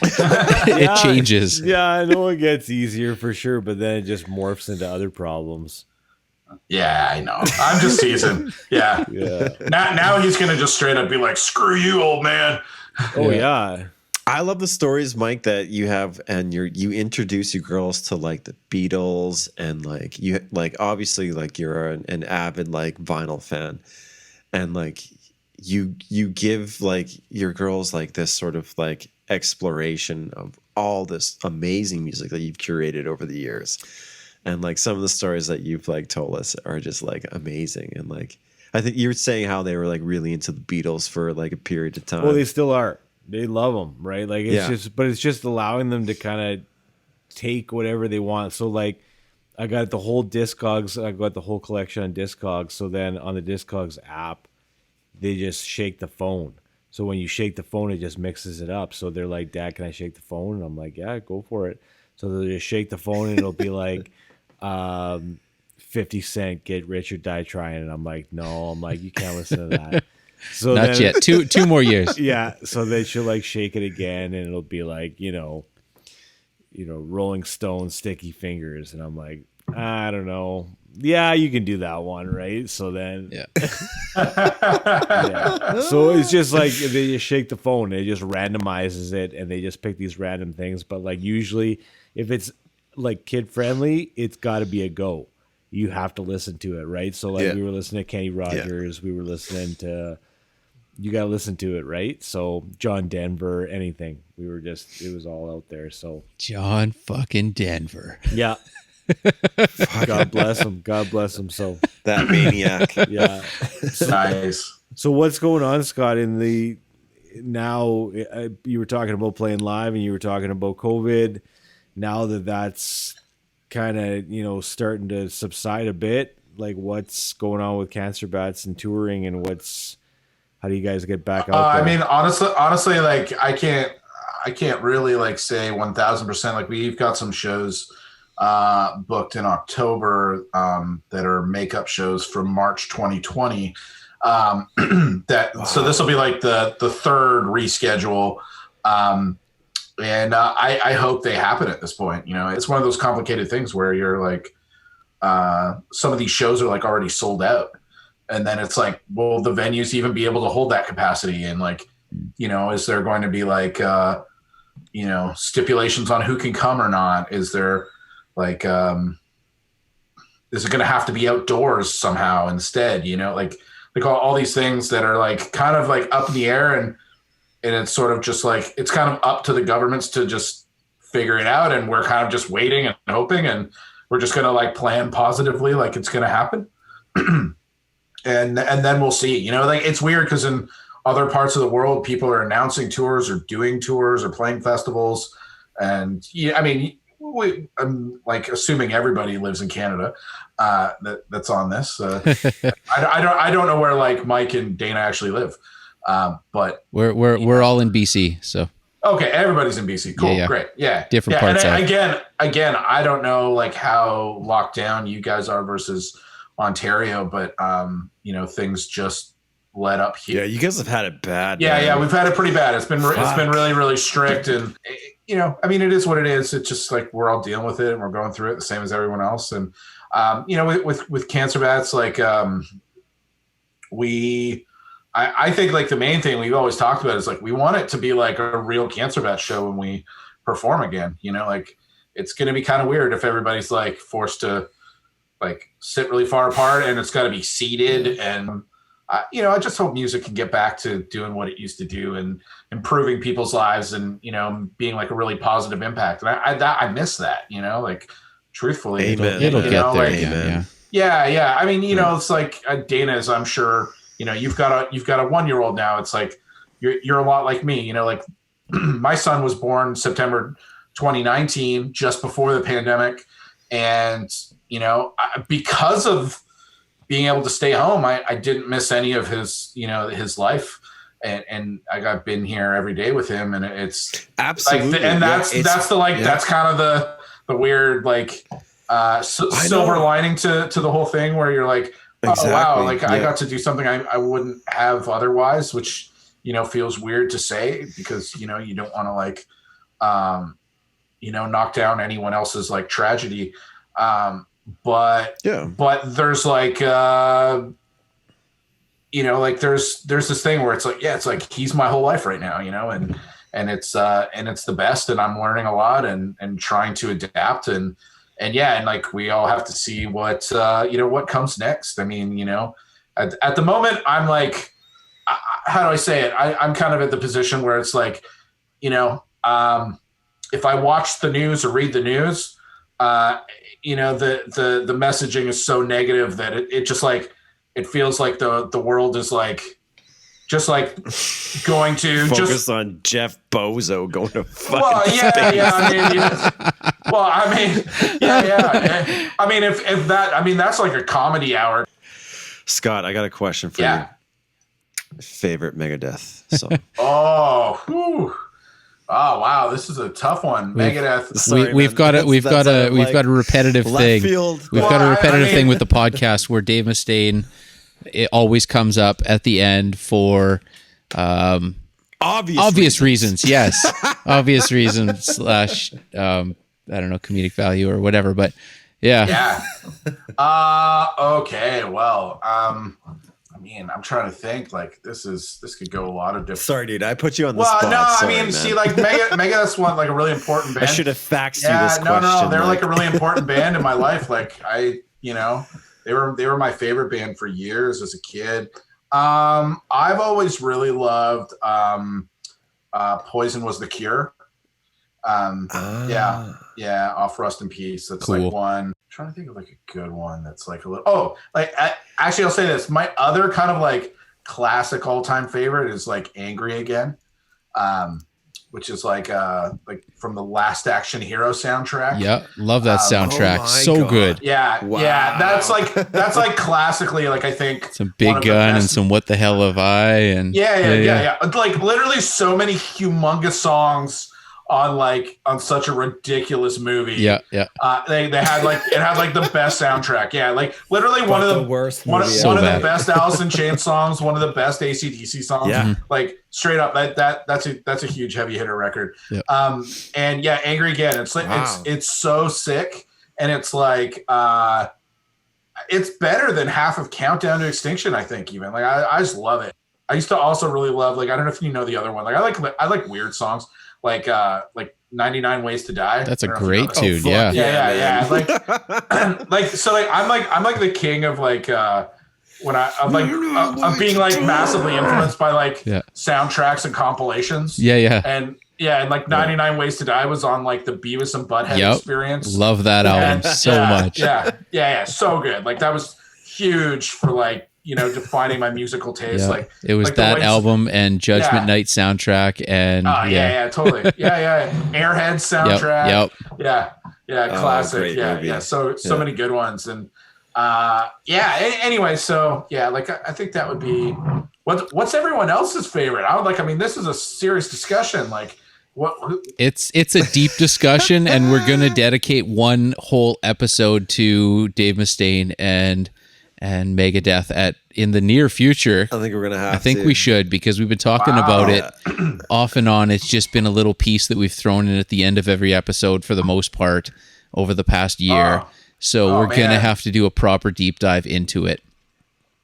It changes. Yeah, I know it gets easier for sure, but then it just morphs into other problems. Yeah, I know. I'm just teasing. Yeah. Now he's gonna just straight up be like, "Screw you, old man." Oh yeah. I love the stories, Mike, that you have, and you introduce your girls to like the Beatles, and like you like obviously like you're an avid like vinyl fan, and like you give like your girls like this sort of like exploration of all this amazing music that you've curated over the years, and like some of the stories that you've like told us are just like amazing, and like I think you were saying how they were like really into the Beatles for like a period of time. Well, they still are. They love them, right? Like it's just allowing them to kind of take whatever they want. So like, I got the whole Discogs. I got the whole collection on Discogs. So then on the Discogs app, they just shake the phone. So when you shake the phone, it just mixes it up. So they're like, "Dad, can I shake the phone?" And I'm like, "Yeah, go for it." So they'll just shake the phone, and it'll be like, 50 Cent, "Get Rich or Die Trying." And I'm like, "No," I'm like, "You can't listen to that." So Not then, yet. Two more years. yeah. So then she'll like shake it again, and it'll be like, Rolling Stones, Sticky Fingers, and I'm like, I don't know. Yeah, you can do that one, right? So then, Yeah. yeah. So it's just like they just shake the phone, it just randomizes it, and they just pick these random things. But like usually, if it's like kid friendly, it's got to be a go. You have to listen to it, right? So like we were listening to Kenny Rogers, we were listening to. You got to listen to it, right? So John Denver, anything. We were just, it was all out there. So John fucking Denver. yeah. God bless him. God bless him. So That maniac. yeah. Nice. So what's going on, Scott? In the now, you were talking about playing live, and you were talking about COVID. Now that that's kind of starting to subside a bit, like what's going on with Cancer Bats and touring, and how do you guys get back out there? I mean, honestly, like I can't really like say 1,000%. Like we've got some shows booked in October that are makeup shows from March 2020. So this will be like the third reschedule, and I hope they happen at this point. It's one of those complicated things where you're like, some of these shows are like already sold out. And then it's like, will the venues even be able to hold that capacity? And like, is there going to be like, stipulations on who can come or not? Is there like, is it going to have to be outdoors somehow instead? Like all these things that are like kind of like up in the air, and it's sort of just like, it's kind of up to the governments to just figure it out. And we're kind of just waiting and hoping, and we're just going to like plan positively, like it's going to happen. And then we'll see. Like it's weird because in other parts of the world, people are announcing tours or doing tours or playing festivals. And I mean, I'm like assuming everybody lives in Canada that's on this. I don't know where like Mike and Dana actually live, but we're all in BC. So okay, everybody's in BC. Cool, yeah. Great, yeah, Different parts. And again, I don't know like how locked down you guys are versus Ontario, but things just let up here. Yeah, you guys have had it bad. Yeah, we've had it pretty bad. It's been really, really strict, and I mean, it is what it is. It's just like we're all dealing with it, and we're going through it the same as everyone else. And with Cancer Bats, like I think like the main thing we've always talked about is like we want it to be like a real Cancer Bats show when we perform again. Like it's going to be kind of weird if everybody's like forced to like sit really far apart, and it's got to be seated. And I just hope music can get back to doing what it used to do and improving people's lives, and being like a really positive impact. And I miss that. Like truthfully, Amen. It'll get there. Like, Amen. Yeah. I mean, it's like Dana's. I'm sure you've got a 1-year-old now. It's like you're a lot like me. Like my son was born September 2019, just before the pandemic, and because of being able to stay home, I didn't miss any of his, his life. And I've been here every day with him, and it's absolutely. Like, and that's kind of the weird, like, silver lining to the whole thing, where you're like, oh, wow, like I got to do something I wouldn't have otherwise, which, feels weird to say because, you don't want to like, knock down anyone else's like tragedy. But there's like, like there's this thing where it's like, it's like, he's my whole life right now, and it's the best, and I'm learning a lot and trying to adapt and like we all have to see what what comes next. I mean, at the moment I'm like, how do I say it? I'm kind of at the position where it's like, if I watch the news or read the news, the messaging is so negative that it just like, it feels like the world is like, just like going to focus on Jeff Bozo going to fucking I mean, if that, I mean, that's like a comedy hour. Scott, I got a question for you. Favorite Megadeth song? Oh, wow, this is a tough one. Megadeth. We've got a repetitive thing. We've got a repetitive thing with the podcast where Dave Mustaine, it always comes up at the end for obvious reasons. Yes, obvious reasons / I don't know, comedic value or whatever. But yeah. Okay. Well, I mean, I'm trying to think. Like, this could go a lot of different. Sorry, dude. I put you on the spot. Well, no, Sorry, I mean, man. see, like Megadeth's one, like a really important band. I should have faxed you this question. No, they're like a really important band in my life. Like they were my favorite band for years as a kid. I've always really loved Poison Was the Cure. Yeah, off Rust in Peace. That's cool. Like one. I'm trying to think of like a good one that's like a little. Actually, I'll say this. My other kind of like classic all-time favorite is like Angry Again, which is like from the Last Action Hero soundtrack. Yeah, love that soundtrack. So God. Good. Yeah, wow. Yeah. That's like classically, like I think some Big Gun and some What the Hell Have I and yeah. Like literally so many humongous songs on such a ridiculous movie. Yeah. They had like it had like the best soundtrack. Yeah, like literally one of the worst one of bad. the best Alice in Chains songs, one of the best AC/DC songs. Yeah. Like straight up that's a huge heavy hitter record. Yeah. And yeah, Angry Again. It's like it's so sick, and it's like it's better than half of Countdown to Extinction, I think. Even like I just love it. I used to also really love, like, I don't know if you know the other one. Like I like weird songs. Like 99 Ways to Die. That's a great tune. Yeah. Yeah. I'm like the king of like when I'm being like massively influenced by like soundtracks and compilations. Yeah. And like 99 Ways to Die was on like the Beavis and Butthead experience. Love that album so much. Yeah. So good. Like that was huge for like, defining my musical taste. Yeah. Like it was like that album and Judgment Night soundtrack and totally. Airhead soundtrack. Yep. Classic. Movie. So many good ones. And anyway, so like I think that would be what's everyone else's favorite? I mean, this is a serious discussion. Like it's a deep discussion, and we're gonna dedicate one whole episode to Dave Mustaine and Megadeth in the near future. I think we're gonna have. I think we should, because we've been talking about it off and on. It's just been a little piece that we've thrown in at the end of every episode for the most part over the past year. So we're gonna have to do a proper deep dive into it.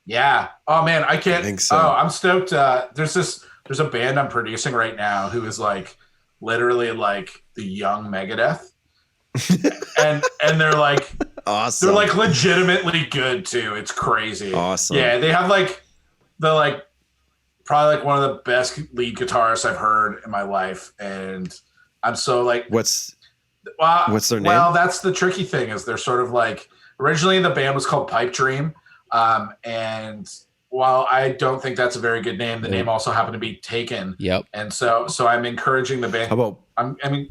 Yeah. Oh man, I can't. I think so. Oh, I'm stoked. There's a band I'm producing right now who is like literally like the young Megadeth. and they're like awesome. They're like legitimately good too. It's crazy. Awesome. Yeah, they have like probably like one of the best lead guitarists I've heard in my life, and I'm so like what's their name? Well, that's the tricky thing, is they're sort of like, originally the band was called Pipe Dream, and while I don't think that's a very good name, the name also happened to be taken. Yep. And so I'm encouraging the band. How about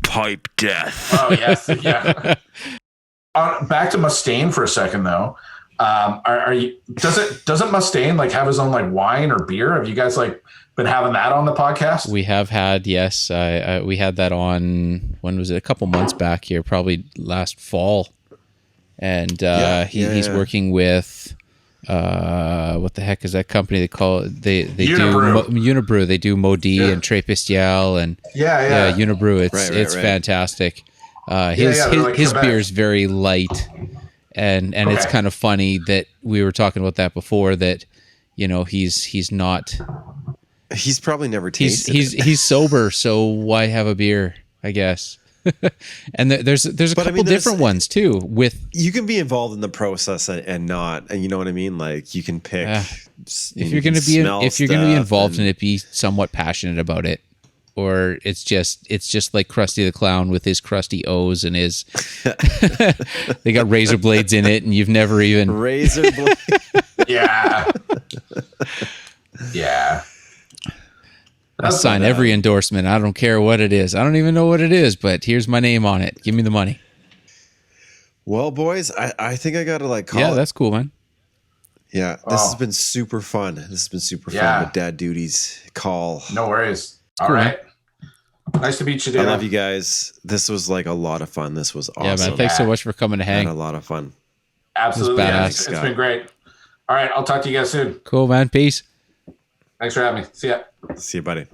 Pipe Death? Oh yes, yeah. Back to Mustaine for a second though. Are you? Doesn't Mustaine like have his own like wine or beer? Have you guys like been having that on the podcast? We have had, yes. We had that on, when was it? A couple months back here, probably last fall. And he's working with what the heck is that company they call it? They Unibrew. do Unibrew. They do Modi and Tré Pistial and Unibrew. It's fantastic. His beer is very light, and it's kind of funny that we were talking about that before, that he's not He's probably never He's tasted it. he's sober, so why have a beer? I guess. And there's a couple different ones too. With you can be involved in the process and not, and you know what I mean. Like you can pick if you're going to be involved in it, be somewhat passionate about it. Or it's just like Krusty the Clown with his crusty O's and his they got razor blades in it, and you've never even razor blade. Yeah. Yeah. I sign every endorsement. I don't care what it is. I don't even know what it is, but here's my name on it. Give me the money. Well, boys, I think I got to call it. Yeah, that's cool, man. Yeah, this has been super fun. This has been super fun. The Dad Duties call. No worries. All right. Nice to meet you, dude. I love you guys. This was a lot of fun. This was awesome. Yeah, man. Thanks so much for coming to hang. I had a lot of fun. Absolutely. It's been great. All right. I'll talk to you guys soon. Cool, man. Peace. Thanks for having me. See ya. See you, buddy.